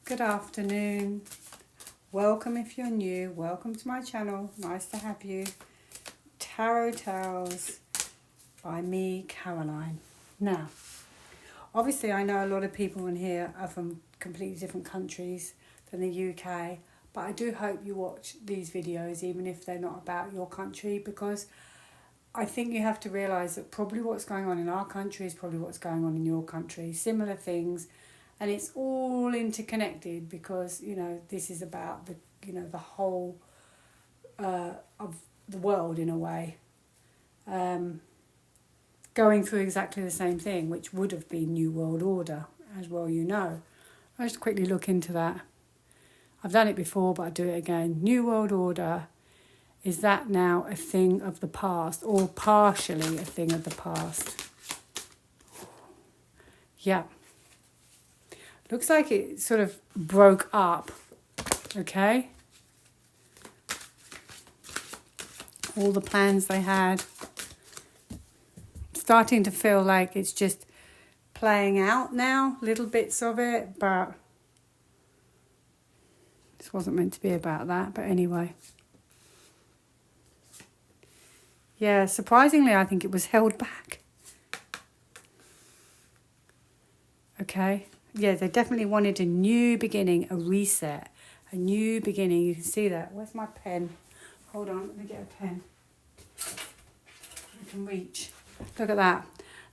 Good afternoon. Welcome if you're new. Welcome to my channel. Nice to have you. Tarot Tales by me, Caroline. Now, obviously I know a lot of people in here are from completely different countries than the UK, but I do hope you watch these videos even if they're not about your country, because I think you have to realise that probably what's going on in our country is probably what's going on in your country. Similar things. And it's all interconnected because, this is about the whole of the world in a way. Going through exactly the same thing, which would have been New World Order, as well I'll just quickly look into that. I've done it before, but I'll do it again. New World Order, is that now a thing of the past or partially a thing of the past? Yeah. Looks like it sort of broke up, okay? All the plans they had. Starting to feel like it's just playing out now, little bits of it, but this wasn't meant to be about that, but anyway. Yeah, surprisingly, I think it was held back. Okay. Yeah, they definitely wanted a new beginning, a reset, a new beginning. You can see that. Where's my pen? Hold on, let me get a pen. I can reach. Look at that.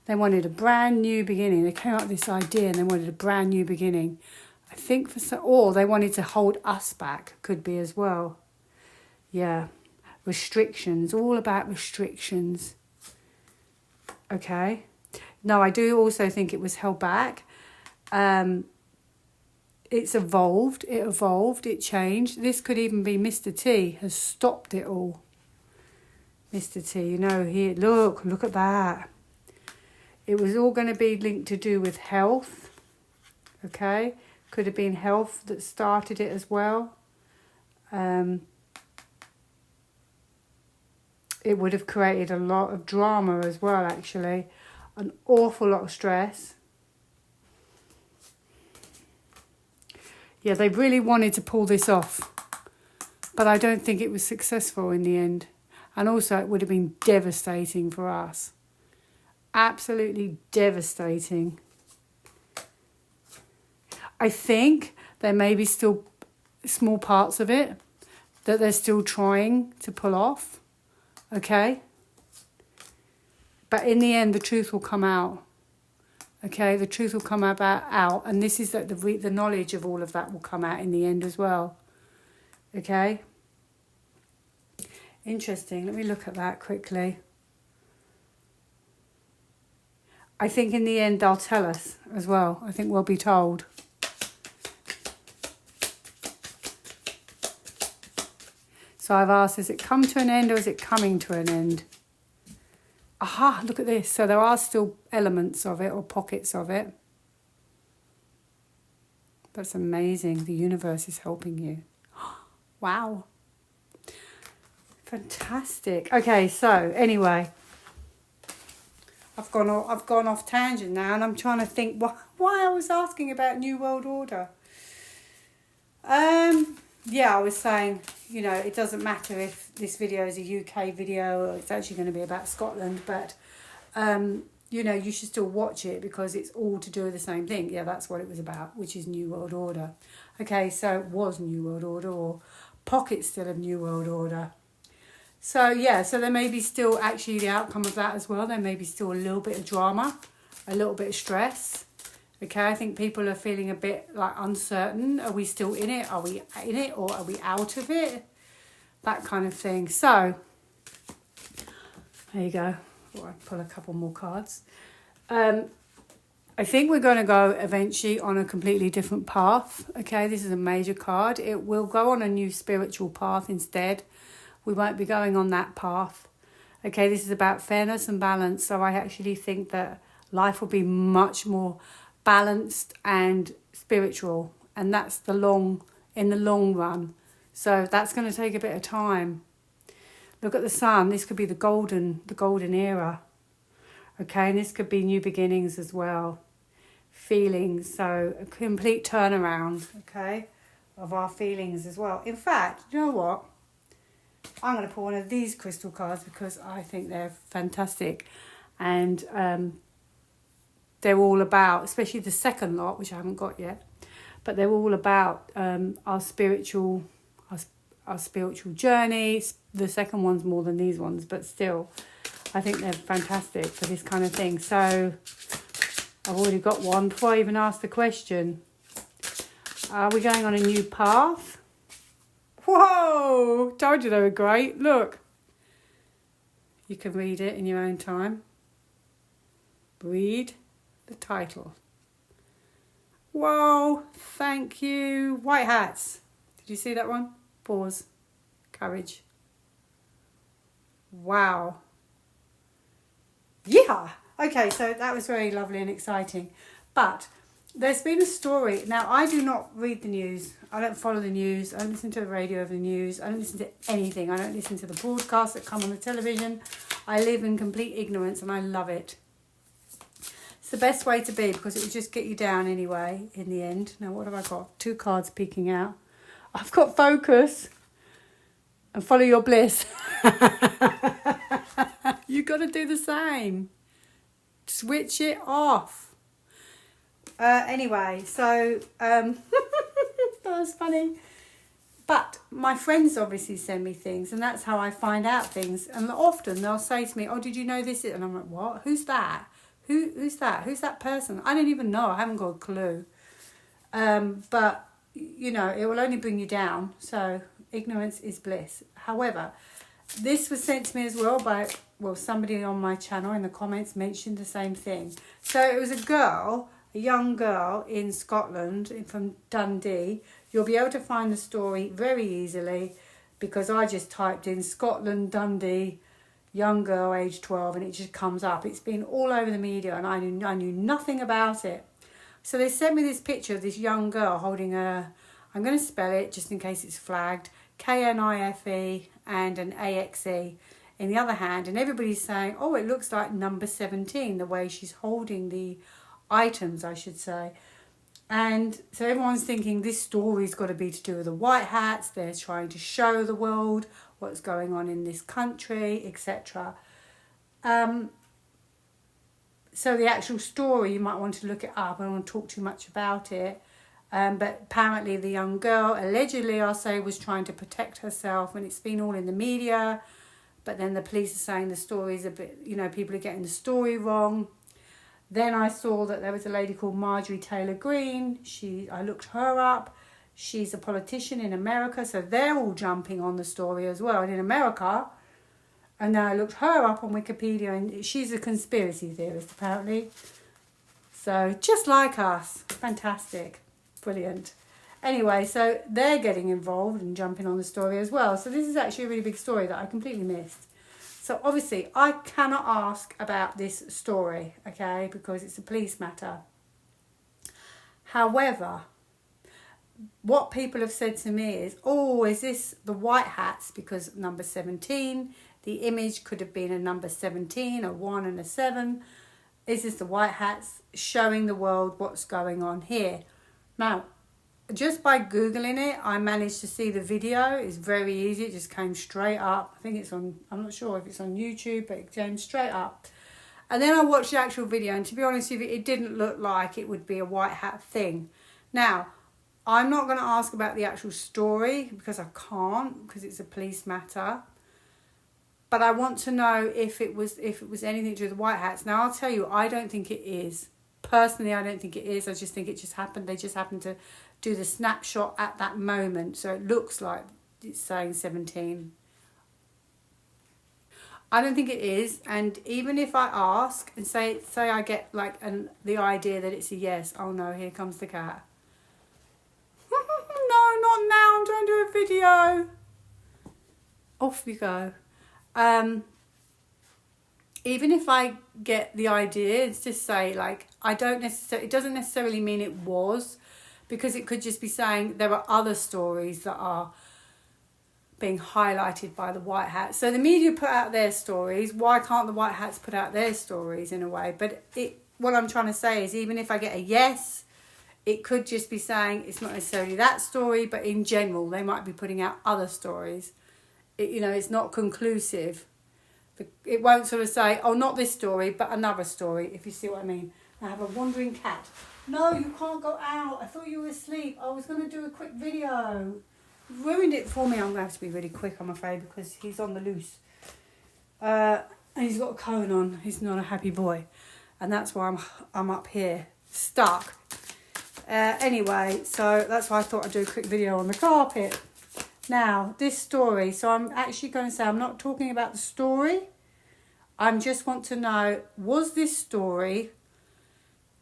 They wanted a brand new beginning. They came up with this idea and they wanted a brand new beginning. I think or they wanted to hold us back. Could be as well. Yeah. Restrictions. All about restrictions. Okay. No, I do also think it was held back. It's evolved, it changed. This could even be Mr. T has stopped it all. Mr. T, here, look at that. It was all going to be linked to do with health. Okay, could have been health that started it as well. It would have created a lot of drama as well, actually. An awful lot of stress. Yeah, they really wanted to pull this off, but I don't think it was successful in the end. And also it would have been devastating for us. Absolutely devastating. I think there may be still small parts of it that they're still trying to pull off, okay? But in the end, the truth will come out. Okay, the truth will come out, and this is that the knowledge of all of that will come out in the end as well. Okay? Interesting. Let me look at that quickly. I think in the end they'll tell us as well. I think we'll be told. So I've asked, has it come to an end or is it coming to an end? Aha, look at this. So there are still elements of it or pockets of it. That's amazing. The universe is helping you. Wow. Fantastic. Okay, so anyway, I've gone off tangent now, and I'm trying to think why I was asking about New World Order. Yeah, I was saying, it doesn't matter if this video is a UK video or it's actually going to be about Scotland, but, you should still watch it because it's all to do with the same thing. Yeah, that's what it was about, which is New World Order. Okay, so it was New World Order or pockets still of New World Order. So, yeah, so there may be still actually the outcome of that as well. There may be still a little bit of drama, a little bit of stress. Okay, I think people are feeling a bit uncertain. Are we still in it? Are we in it or are we out of it? That kind of thing. So, there you go. Or I pull a couple more cards. I think we're going to go eventually on a completely different path. Okay, this is a major card. It will go on a new spiritual path instead. We won't be going on that path. Okay, this is about fairness and balance. So I actually think that life will be much more balanced and spiritual, and that's in the long run. So that's going to take a bit of time. Look at the sun. This could be the golden era. Okay, and this could be new beginnings as well. feelings. So a complete turnaround, okay, of our feelings as well. In fact, you know what? I'm going to pull one of these crystal cards because I think they're fantastic. And they're all about, especially the second lot, which I haven't got yet, but they're all about our spiritual journey. The second one's more than these ones, but still, I think they're fantastic for this kind of thing. So I've already got one before I even ask the question. Are we going on a new path? Whoa! Told you they were great. Look. You can read it in your own time. Read the title. Whoa! Thank you. White hats. Did you see that one? Pause. Courage. Wow. Yeah. Okay, so that was very lovely and exciting. But there's been a story. Now, I do not read the news. I don't follow the news. I don't listen to the radio of the news. I don't listen to anything. I don't listen to the broadcasts that come on the television. I live in complete ignorance and I love it. It's the best way to be because it will just get you down anyway in the end. Now, what have I got? 2 cards peeking out. I've got focus and follow your bliss. You've got to do the same. Switch it off. Anyway, so that was funny. But my friends obviously send me things, and that's how I find out things. And often they'll say to me, "Oh, did you know this?" And I'm like, "What? Who's that? Who's that? Who's that person?" I don't even know. I haven't got a clue. But you know, it will only bring you down. So ignorance is bliss. However, this was sent to me as well by somebody on my channel in the comments mentioned the same thing. So it was a young girl in Scotland from Dundee. You'll be able to find the story very easily because I just typed in Scotland, Dundee, young girl, age 12, and it just comes up. It's been all over the media and I knew nothing about it. So they sent me this picture of this young girl holding I'm going to spell it just in case it's flagged, KNIFE and an AXE in the other hand. And everybody's saying, oh, it looks like number 17, the way she's holding the items, I should say. And so everyone's thinking this story's got to be to do with the white hats. They're trying to show the world what's going on in this country, etc. So the actual story, you might want to look it up. I don't want to talk too much about it. But apparently the young girl, allegedly I'll say, was trying to protect herself, and it's been all in the media. But then the police are saying the story's a bit, people are getting the story wrong. Then I saw that there was a lady called Marjorie Taylor Greene. I looked her up. She's a politician in America, so they're all jumping on the story as well. And in America, and now I looked her up on Wikipedia, and she's a conspiracy theorist apparently. So just like us, fantastic, brilliant. Anyway, so they're getting involved and jumping on the story as well. So this is actually a really big story that I completely missed. So obviously I cannot ask about this story, okay, because it's a police matter. However, what people have said to me is, oh, is this the white hats? Because number 17, the image could have been a number 17, a 1 and a 7. Is this the white hats showing the world what's going on here? Now, just by Googling it, I managed to see the video. It's very easy. It just came straight up. I think it's on, I'm not sure if it's on YouTube, but it came straight up. And then I watched the actual video, and to be honest with you, it didn't look like it would be a white hat thing. Now, I'm not going to ask about the actual story because I can't, because it's a police matter. But I want to know if it was anything to do with the white hats. Now, I'll tell you, I don't think it is. Personally, I don't think it is. I just think it just happened. They just happened to do the snapshot at that moment. So it looks like it's saying 17. I don't think it is. And even if I ask and say I get like the idea that it's a yes. Oh no, here comes the cat. No, not now. I'm trying to do a video. Off we go. Even if I get the idea, it's just say like, it doesn't necessarily mean it was, because it could just be saying there are other stories that are being highlighted by the white hats. So the media put out their stories. Why can't the white hats put out their stories in a way? But what I'm trying to say is, even if I get a yes, it could just be saying it's not necessarily that story, but in general, they might be putting out other stories. It's not conclusive. It won't sort of say, oh, not this story, but another story, if you see what I mean. I have a wandering cat. No, you can't go out. I thought you were asleep. I was going to do a quick video. You've ruined it for me. I'm going to have to be really quick, I'm afraid, because he's on the loose. And he's got a cone on. He's not a happy boy. And that's why I'm up here, stuck. Anyway, so that's why I thought I'd do a quick video on the carpet. Now, this story, so I'm actually going to say I'm not talking about the story. I just want to know, was this story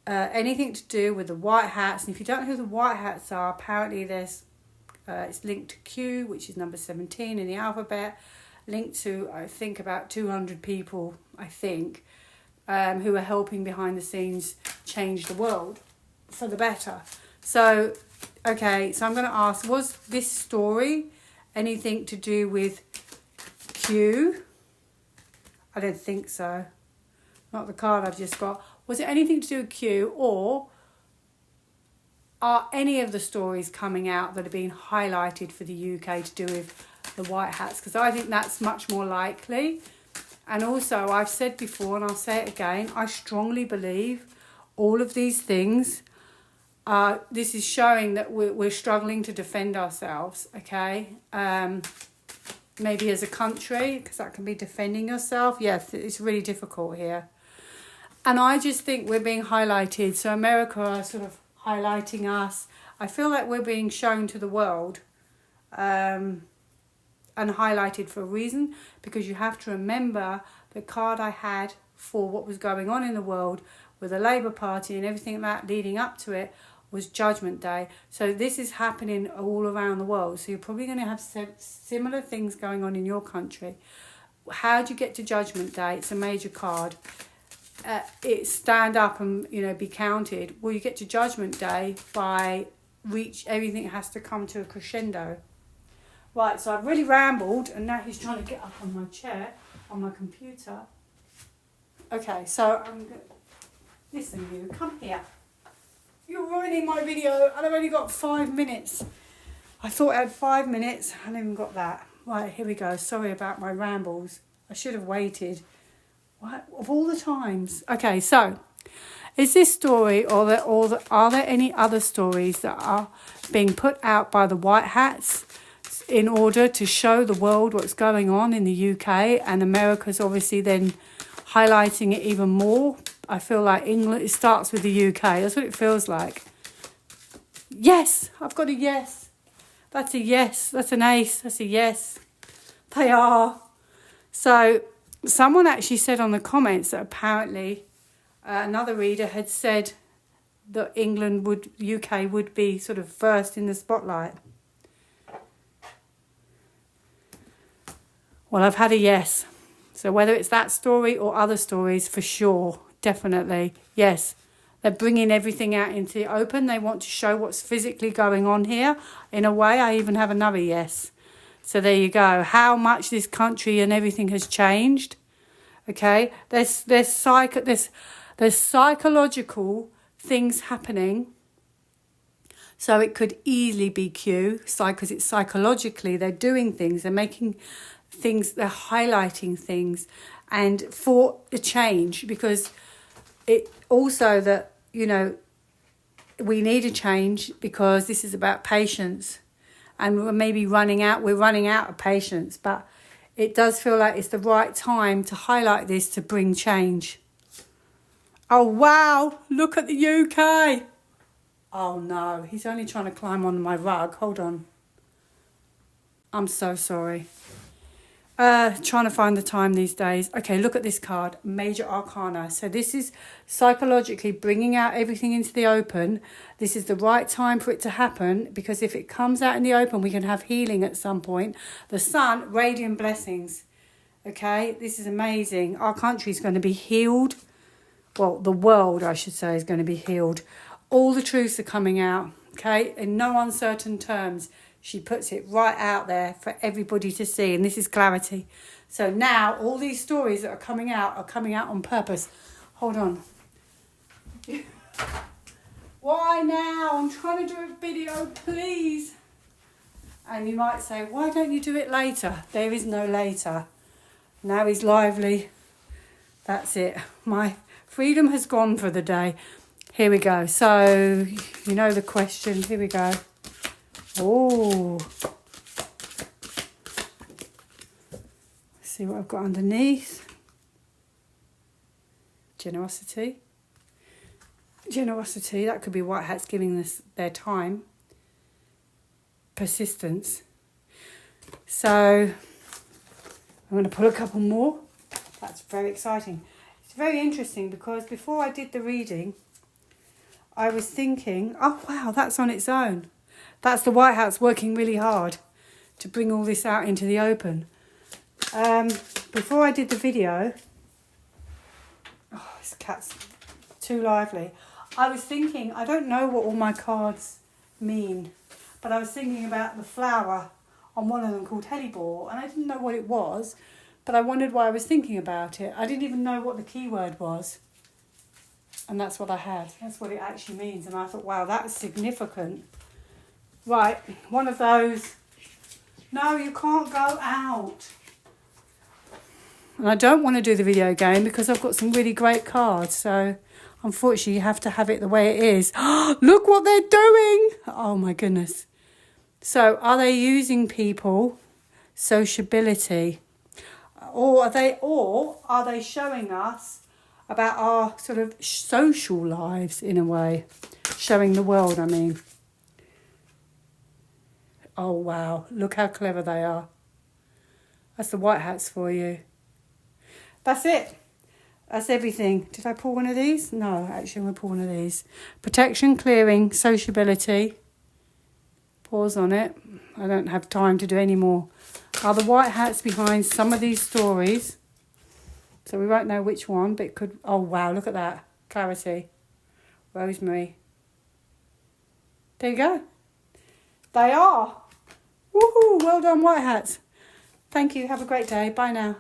anything to do with the white hats? And if you don't know who the white hats are, apparently there's it's linked to Q, which is number 17 in the alphabet, linked to, I think, about 200 people, I think, who are helping behind the scenes change the world for the better. So, okay, so I'm going to ask, was this story anything to do with Q? I don't think so. Not the card I've just got. Was it anything to do with Q, or are any of the stories coming out that are being highlighted for the UK to do with the white hats? Because I think that's much more likely. And also, I've said before, and I'll say it again, I strongly believe all of these things, this is showing that we're struggling to defend ourselves, okay? Maybe as a country, because that can be defending yourself. Yes, it's really difficult here. And I just think we're being highlighted. So America are sort of highlighting us. I feel like we're being shown to the world and highlighted for a reason, because you have to remember the card I had for what was going on in the world with the Labour Party and everything that leading up to it was Judgment Day. So this is happening all around the world. So you're probably going to have similar things going on in your country. How do you get to Judgment Day? It's a major card. It's stand up and be counted. Well, you get to Judgment Day by everything has to come to a crescendo. Right, so I've really rambled, and now he's trying to get up on my chair, on my computer. Okay, so I'm going to... Listen, you, come here. You're ruining my video, and I've only got 5 minutes. I thought I had 5 minutes. I haven't even got that. Right, here we go. Sorry about my rambles. I should have waited. What? Of all the times. Okay, so is this story are there any other stories that are being put out by the white hats in order to show the world what's going on in the UK, and America's obviously then highlighting it even more? I feel like England, it starts with the UK. That's what it feels like. Yes, I've got a yes. That's a yes. That's an ace. That's a yes. They are. So someone actually said on the comments that apparently another reader had said that UK would be sort of first in the spotlight. Well, I've had a yes. So whether it's that story or other stories, for sure, definitely, yes. They're bringing everything out into the open. They want to show what's physically going on here. In a way, I even have another yes. So there you go. How much this country and everything has changed. Okay, there's psychological things happening. So it could easily be Q, because it's psychologically they're doing things, they're making things, they're highlighting things, and for a change, because it also that we need a change, because this is about patience, and we're running out of patience, but it does feel like it's the right time to highlight this to bring change. Oh wow, look at the UK. Oh no, he's only trying to climb on my rug. Hold on. I'm so sorry. Trying to find the time these days. Okay, look at this card, Major Arcana. So this is psychologically bringing out everything into the open. This is the right time for it to happen, because if it comes out in the open, we can have healing at some point. The sun, radiant blessings. Okay, this is amazing. Our country is going to be healed. Well, the world, I should say, is going to be healed. All the truths are coming out, okay, in no uncertain terms. She puts it right out there for everybody to see, and this is clarity. So now all these stories that are coming out on purpose. Hold on. Why now? I'm trying to do a video, please. And you might say, why don't you do it later? There is no later. Now he's lively. That's it. My freedom has gone for the day. Here we go. So, you know the question. Here we go. Oh. See what I've got underneath. Generosity. Generosity. That could be white hats giving this their time. Persistence. So, I'm going to pull a couple more. That's very exciting. It's very interesting because before I did the reading, I was thinking, oh wow, that's on its own. That's the white hats working really hard to bring all this out into the open. Before I did the video, oh, this cat's too lively. I was thinking, I don't know what all my cards mean, but I was thinking about the flower on one of them called Hellebore, and I didn't know what it was, but I wondered why I was thinking about it. I didn't even know what the keyword was, and that's what I had. That's what it actually means, and I thought, wow, that's significant. Right, one of those, no, you can't go out. And I don't want to do the video game because I've got some really great cards, so unfortunately you have to have it the way it is. Look what they're doing! Oh my goodness. So are they using people, sociability, or are they showing us about our sort of social lives in a way? Showing the world, I mean. Oh wow, look how clever they are. That's the white hats for you. That's it. That's everything. Did I pull one of these? No, actually I'm going to pull one of these. Protection, clearing, sociability. Pause on it. I don't have time to do any more. Are the white hats behind some of these stories? So we won't know which one, but it could... Oh, wow, look at that. Clarity. Rosemary. There you go. They are. Woohoo! Well done, white hats. Thank you. Have a great day. Bye now.